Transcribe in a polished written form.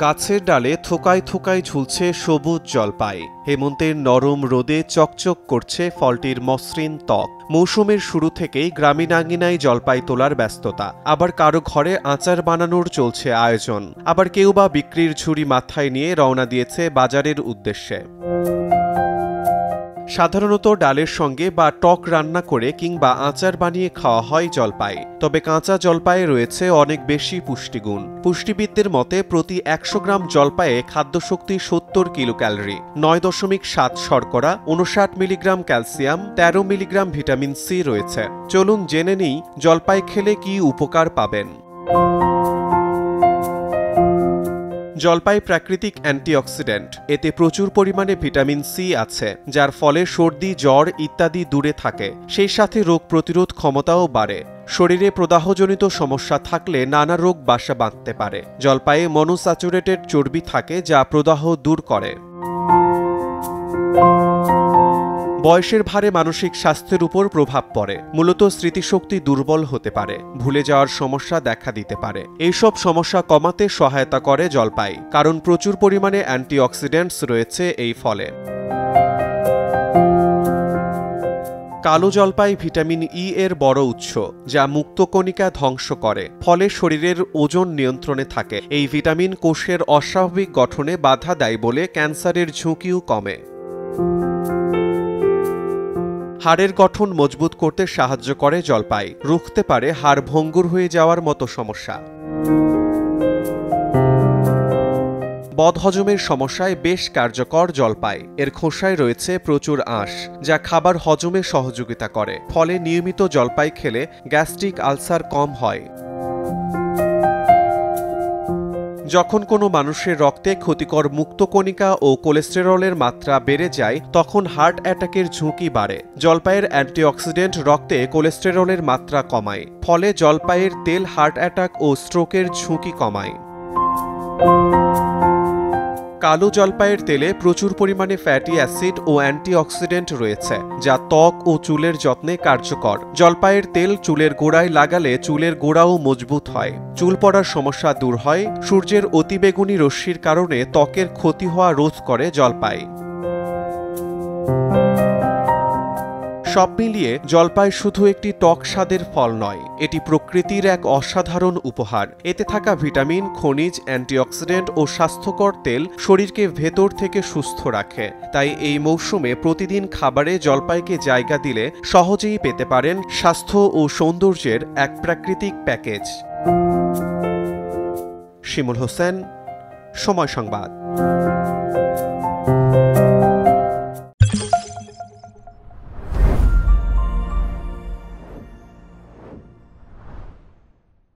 গাছের ডালে থোকায় থোকায় ঝুলছে সবুজ জলপাই। হেমন্তের নরম রোদে চকচক করছে ফলটির মসৃণ ত্বক। মৌসুমের শুরু থেকেই গ্রামীণ আঙ্গিনায় জলপাই তোলার ব্যস্ততা। আবার কারো ঘরে আচার বানানোর চলছে আয়োজন, আবার কেউ বা বিক্রির ঝুড়ি মাথায় নিয়ে রওনা দিয়েছে বাজারের উদ্দেশ্যে। সাধারণত ডালের সঙ্গে বা টক রান্না করে কিংবা আচার বানিয়ে খাওয়া হয় জলপাই। তবে কাঁচা জলপাইয়ে রয়েছে অনেক বেশি পুষ্টিগুণ। পুষ্টিবিদদের মতে প্রতি ১০০ গ্রাম জলপাইয়ে খাদ্যশক্তি ৭০ কিলো ক্যালোরি, ৯.৭ শর্করা, ৫৯ milligram calcium, ১৩ milligram vitamin C রয়েছে। চলুন জেনে নিই জলপাই খেলে কি উপকার পাবেন। জলপাই প্রাকৃতিক অ্যান্টিঅক্সিডেন্ট। এতে প্রচুর পরিমাণে ভিটামিন সি আছে, যার ফলে সর্দি, জ্বর ইত্যাদি দূরে থাকে। সেই সাথে রোগ প্রতিরোধ ক্ষমতাও বাড়ে। শরীরে প্রদাহজনিত সমস্যা থাকলে নানা রোগ বাসা বাঁধতে পারে। জলপাইয়ে মনোস্যাচুরেটেড চর্বি থাকে, যা প্রদাহ দূর করে। বয়সের ভারে মানসিক স্বাস্থ্যের উপর প্রভাব পড়ে। মূলত স্মৃতিশক্তি দুর্বল হতে পারে, ভুলে যাওয়ার সমস্যা দেখা দিতে পারে। এইসব সমস্যা কমাতে সহায়তা করে জলপাই, কারণ প্রচুর পরিমাণে অ্যান্টিঅক্সিডেন্টস রয়েছে এই ফলে। কালো জলপাই ভিটামিন ই এর বড় উৎস, যা মুক্তকণিকা ধ্বংস করে, ফলে শরীরের ওজন নিয়ন্ত্রণে থাকে। এই ভিটামিন কোষের অস্বাভাবিক গঠনে বাধা দেয় বলে ক্যান্সারের ঝুঁকিও কমে। হাড়ের গঠন মজবুত করতে সাহায্য করে জলপাই, রুখতে পারে হাড় ভঙ্গুর হয়ে যাওয়ার মতো সমস্যা। বদহজমের সমস্যায় বেশ কার্যকর জলপাই। এর খোসায় রয়েছে প্রচুর আঁশ, যা খাবার হজমে সহযোগিতা করে। ফলে নিয়মিত জলপাই খেলে গ্যাস্ট্রিক আলসার কম হয়। যখন কোনো মানুষের রক্তে ক্ষতিকর মুক্তকণিকা ও কোলেস্টেরলের মাত্রা বেড়ে যায়, তখন হার্ট অ্যাটাকের ঝুঁকি বাড়ে। জলপাইয়ের অ্যান্টিঅক্সিডেন্ট রক্তে কোলেস্টেরলের মাত্রা কমায়, ফলে জলপাইয়ের তেল হার্ট অ্যাটাক ও স্ট্রোকের ঝুঁকি কমায়। কালো জলপাইয়ের তেলে প্রচুর পরিমাণে ফ্যাটি অ্যাসিড ও অ্যান্টিঅক্সিডেন্ট রয়েছে, যা ত্বক ও চুলের যত্নে কার্যকর। জলপাইয়ের তেল চুলের গোড়ায় লাগালে চুলের গোড়াও মজবুত হয়, চুল পড়ার সমস্যা দূর হয়। সূর্যের অতিবেগুনি রশ্মির কারণে ত্বকের ক্ষতি হওয়া রোধ করে জলপাই। সব মিলিয়ে জলপাই শুধু একটি টক স্বাদের ফল নয়, এটি প্রকৃতির এক অসাধারণ উপহার। এতে থাকা ভিটামিন, খনিজ, অ্যান্টিঅক্সিডেন্ট ও স্বাস্থ্যকর তেল শরীরকে ভেতর থেকে সুস্থ রাখে। তাই এই মৌসুমে প্রতিদিন খাবারে জলপাইকে জায়গা দিলে সহজেই পেতে পারেন স্বাস্থ্য ও সৌন্দর্যের এক প্রাকৃতিক প্যাকেজ। শিমুল হোসেন, সময় সংবাদ।